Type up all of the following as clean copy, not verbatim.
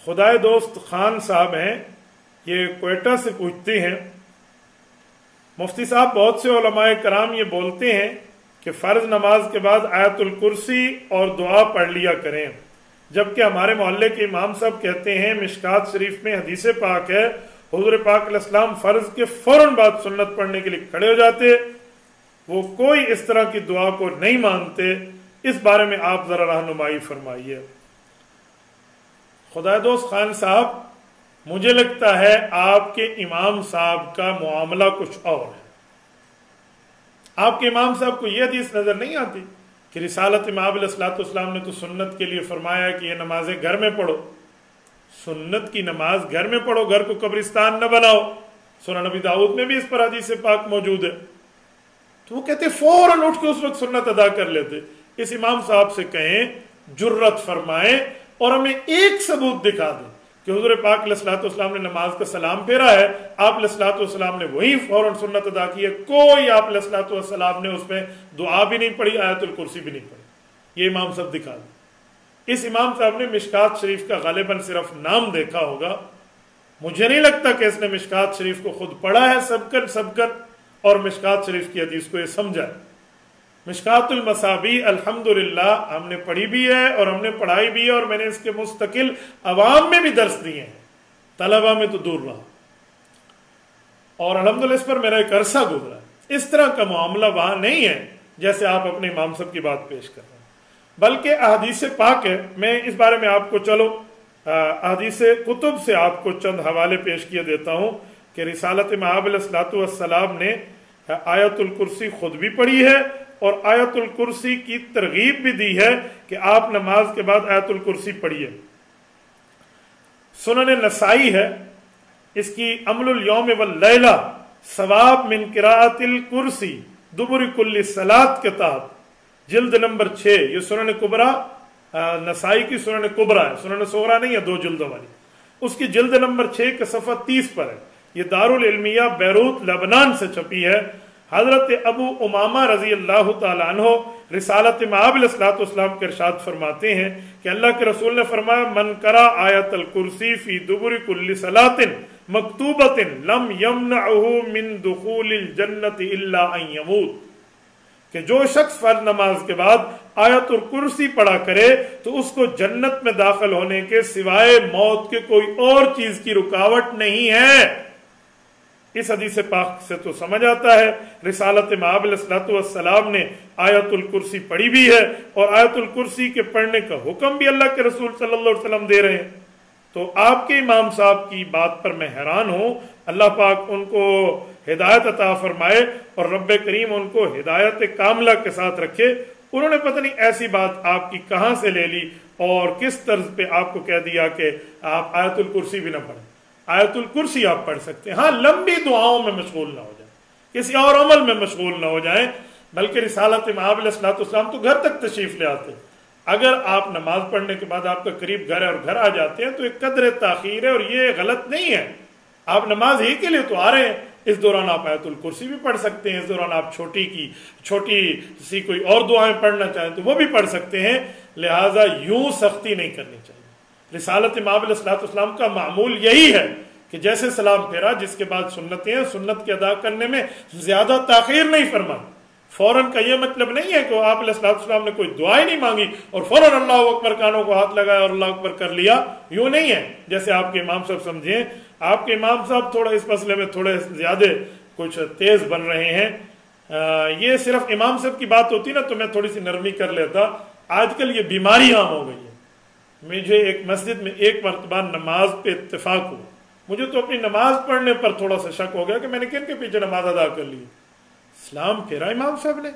خدائے دوست خان صاحب ہیں، یہ کوئٹہ سے پوچھتے ہیں، مفتی صاحب بہت سے علماء کرام یہ بولتے ہیں کہ فرض نماز کے بعد آیت الکرسی اور دعا پڑھ لیا کریں، جبکہ ہمارے محلے کے امام صاحب کہتے ہیں مشکات شریف میں حدیث پاک ہے حضور پاک علیہ السلام فرض کے فوراً بعد سنت پڑھنے کے لیے کھڑے ہو جاتے، وہ کوئی اس طرح کی دعا کو نہیں مانتے، اس بارے میں آپ ذرا رہنمائی فرمائیے۔ خدا دوست خان صاحب، مجھے لگتا ہے آپ کے امام صاحب کا معاملہ کچھ اور ہے۔ آپ کے امام صاحب کو یہ حدیث نظر نہیں آتی کہ رسالت امام علیہ السلام نے تو سنت کے لیے فرمایا کہ یہ نمازیں گھر میں پڑھو، سنت کی نماز گھر میں پڑھو، گھر کو قبرستان نہ بناؤ۔ سنن نبی داؤد میں بھی اس پر حدیث پاک موجود ہے۔ تو وہ کہتے فوراً اٹھ کے اس وقت سنت ادا کر لیتے۔ اس امام صاحب سے کہیں، جرت فرمائیں اور ہمیں ایک ثبوت دکھا دیں کہ حضور پاک علیہ السلام نے نماز کا سلام پھیرا ہے، آپ علیہ السلام نے وہی فوراً سنت ادا کی ہے، کوئی آپ علیہ السلام نے اس میں دعا بھی نہیں پڑھی، آیت الکرسی بھی نہیں پڑھی۔ یہ امام صاحب دکھا دیں۔ اس امام صاحب نے مشکات شریف کا غالباً صرف نام دیکھا ہوگا، مجھے نہیں لگتا کہ اس نے مشکات شریف کو خود پڑھا ہے سبکن اور مشکات شریف کی حدیث کو یہ سمجھا ہے۔ مشکات المصابیح الحمدللہ ہم نے پڑھی بھی ہے اور ہم نے پڑھائی بھی ہے، اور میں نے اس کے مستقل عوام میں بھی درس دیے ہیں، طلبہ میں تو دور رہا، اور الحمدللہ اس پر میرا ایک عرصہ گزرا ہے۔ اس طرح کا معاملہ وہاں نہیں ہے جیسے آپ اپنے امام صاحب کی بات پیش کر رہے ہیں، بلکہ احادیث پاک ہے۔ میں اس بارے میں آپ کو احادیث کتب سے آپ کو چند حوالے پیش کیے دیتا ہوں کہ رسالت مآب علیہ السلام نے آیت الکرسی خود بھی پڑھی ہے اور آیت الکرسی کی ترغیب بھی دی ہے کہ آپ نماز کے بعد آیت الکرسی پڑھیے۔ سنن نسائی ہے، اس کی عمل الیوم واللیلہ ثواب من قراءت الکرسی دبر کل صلاۃ کے تحت، جلد نمبر 6، یہ سنن کبرا نسائی کی سنن کبرا ہے، سنن صغرا نہیں ہے، 2 جلدوں والی، اس کی جلد نمبر 6 کے صفحہ 30 پر ہے۔ یہ دارالعلمیہ بیروت لبنان سے چھپی ہے۔ حضرت ابو امامہ رضی اللہ تعالیٰ عنہ رسالت مآب علیہ السلام کے ارشاد فرماتے ہیں کہ اللہ کے رسول نے فرمایا من قرأ آیت الکرسی فی دبر کل صلاۃ مکتوبۃ لم یمنعہ من دخول الجنۃ الا ان یموت، کہ جو شخص فرض نماز کے بعد آیت الکرسی پڑھا کرے تو اس کو جنت میں داخل ہونے کے سوائے موت کے کوئی اور چیز کی رکاوٹ نہیں ہے۔ اس حدیث پاک سے تو سمجھ آتا ہے رسالت مآب علیہ السلام نے آیت الکرسی پڑھی بھی ہے، اور آیت الکرسی کے پڑھنے کا حکم بھی اللہ کے رسول صلی اللہ علیہ وسلم دے رہے ہیں۔ تو آپ کے امام صاحب کی بات پر میں حیران ہوں، اللہ پاک ان کو ہدایت عطا فرمائے اور رب کریم ان کو ہدایت کاملہ کے ساتھ رکھے۔ انہوں نے پتہ نہیں ایسی بات آپ کی کہاں سے لے لی اور کس طرز پہ آپ کو کہہ دیا کہ آپ آیت الکرسی بھی نہ پڑھیں۔ آیت الکرسی آپ پڑھ سکتے ہیں، ہاں لمبی دعاؤں میں مشغول نہ ہو جائیں، کسی اور عمل میں مشغول نہ ہو جائیں، بلکہ رسالت مآب علیہ السلام تو گھر تک تشریف لے آتے۔ اگر آپ نماز پڑھنے کے بعد آپ کا قریب گھر ہے اور گھر آ جاتے ہیں تو ایک قدر تاخیر ہے، اور یہ غلط نہیں ہے۔ آپ نماز ہی کے لیے تو آ رہے ہیں، اس دوران آپ آیت الکرسی بھی پڑھ سکتے ہیں، اس دوران آپ چھوٹی سی کوئی اور دعائیں پڑھنا چاہیں تو وہ بھی پڑھ سکتے ہیں، لہٰذا یوں سختی نہیں کرنی چاہیے۔ رسالت مآب علیہ السلام کا معمول یہی ہے کہ جیسے سلام پھیرا، جس کے بعد سنتیں ہیں، سنت کے ادا کرنے میں زیادہ تاخیر نہیں فرمائی۔ فوراً کا یہ مطلب نہیں ہے کہ آپ علیہ السلام نے کوئی دعائیں نہیں مانگی اور فوراً اللہ اکبر کانوں کو ہاتھ لگایا اور اللہ اکبر کر لیا، یوں نہیں ہے جیسے آپ کے امام صاحب سمجھیں۔ آپ کے امام صاحب تھوڑا اس مسئلے میں تھوڑے زیادہ کچھ تیز بن رہے ہیں۔ یہ صرف امام صاحب کی بات ہوتی نا تو میں تھوڑی سی نرمی کر لیتا، آج کل یہ بیماری عام ہو گئی ہے۔ مجھے ایک مسجد میں ایک مرتبہ نماز پہ اتفاق ہوا، مجھے تو اپنی نماز پڑھنے پر تھوڑا سا شک ہو گیا کہ میں نے کن کے پیچھے نماز ادا کر لی۔ سلام پھیرا امام صاحب نے،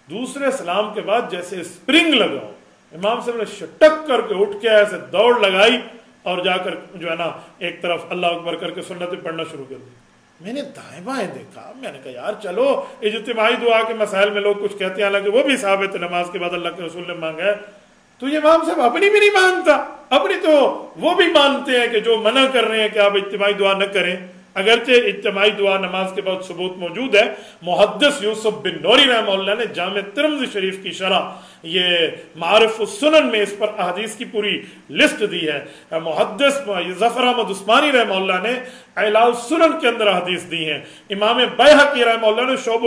دوسرے سلام کے بعد جیسے اسپرنگ لگا، امام صاحب نے شٹک کر کے اٹھ کے ایسے دوڑ لگائی اور جا کر جو ہے نا ایک طرف اللہ اکبر کر کے سنتیں پڑھنا شروع کر دی۔ میں نے دائیں بائیں دیکھا، میں نے کہا یار چلو اجتماعی دعا کے مسائل میں لوگ کچھ کہتے ہیں، حالانکہ وہ بھی ثابت ہے نماز کے بعد اللہ کے رسول نے مانگا ہے، تو یہ امام صاحب اپنی بھی نہیں مانتا، اپنی تو وہ بھی مانتے ہیں کہ جو منع کر رہے ہیں کہ آپ اجتماعی دعا نہ کریں، اگرچہ اجتماعی دعا نماز کے بعد ثبوت موجود ہے، محدث یوسف بن نوری رحمہ اللہ نے جامع ترمذی شریف کی شرح یہ معارف السنن میں اس پر احادیث کی پوری لسٹ دی ہے۔ محدث ظفر احمد عثمانی رحمہ اللہ نے اعلاء السنن کے اندر حدیث دی ہیں، امام بیہقی رحمہ اللہ نے شعب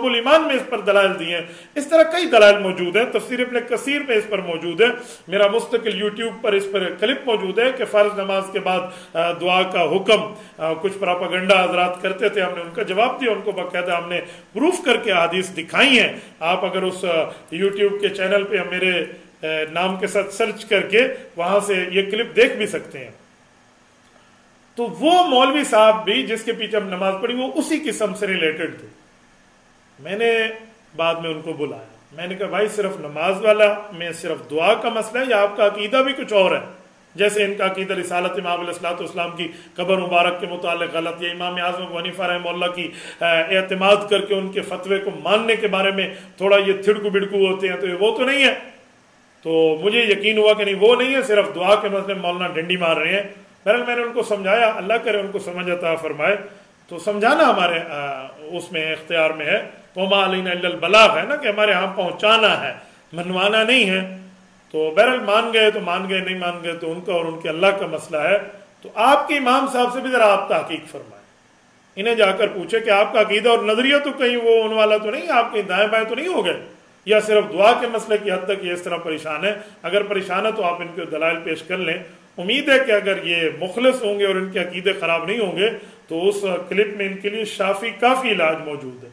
الایمان میں اس پر دلائل دی ہیں۔ اس طرح کئی دلائل موجود ہیں، تفسیر ابن کثیر میں اس پر موجود ہے، میرا مستقل یوٹیوب پر اس پر کلپ موجود ہے کہ فرض نماز کے بعد دعا کا حکم کچھ پراپاگنڈا حضرات کرتے تھے، ہم نے ان کا جواب دیا، ان کو باقاعدہ ہم نے پروف کر کے حدیث دکھائی ہیں۔ آپ اگر اس یوٹیوب کے چینل پہ میرے نام کے ساتھ سرچ کر کے وہاں سے یہ کلپ دیکھ بھی سکتے ہیں۔ تو وہ مولوی صاحب بھی جس کے پیچھے ہم نماز پڑھی وہ اسی قسم سے ریلیٹڈ تھے۔ میں نے بعد میں ان کو بلایا، میں نے کہا بھائی صرف نماز والا میں صرف دعا کا مسئلہ ہے یا آپ کا عقیدہ بھی کچھ اور ہے؟ جیسے ان کا عقیدہ رسالت امام علیہ الصلوۃ والسلام کی قبر مبارک کے متعلق غلط، یا امام اعظم ابو حنیفہ رحمہ اللہ کی اعتماد کر کے ان کے فتوے کو ماننے کے بارے میں تھوڑا یہ تھڑکو بڑکو ہوتے ہیں، تو وہ تو نہیں ہے۔ تو مجھے یقین ہوا کہ نہیں وہ نہیں ہے، صرف دعا کے مسئلے مولانا ڈنڈی مار رہے ہیں۔ بہرحال میں نے ان کو سمجھایا، اللہ کرے ان کو سمجھ عطا فرمائے۔ تو سمجھانا ہمارے اس میں اختیار میں ہے، وما علینا الا البلاغ ہے نا، کہ ہمارے ہاں پہنچانا ہے، منوانا نہیں ہے۔ تو بہرحال مان گئے تو مان گئے، نہیں مان گئے تو ان کا اور ان کے اللہ کا مسئلہ ہے۔ تو آپ کے امام صاحب سے بھی ذرا آپ تحقیق فرمائیں، انہیں جا کر پوچھے کہ آپ کا عقیدہ اور نظریہ تو کہیں وہ ان والا تو نہیں، آپ کہیں دائیں بائیں تو نہیں ہو گئے، یا صرف دعا کے مسئلے کی حد تک یہ اس طرح پریشان ہے؟ اگر پریشان ہے تو آپ ان کے دلائل پیش کر لیں۔ امید ہے کہ اگر یہ مخلص ہوں گے اور ان کے عقیدے خراب نہیں ہوں گے تو اس کلپ میں ان کے لیے شافی کافی علاج موجود ہے۔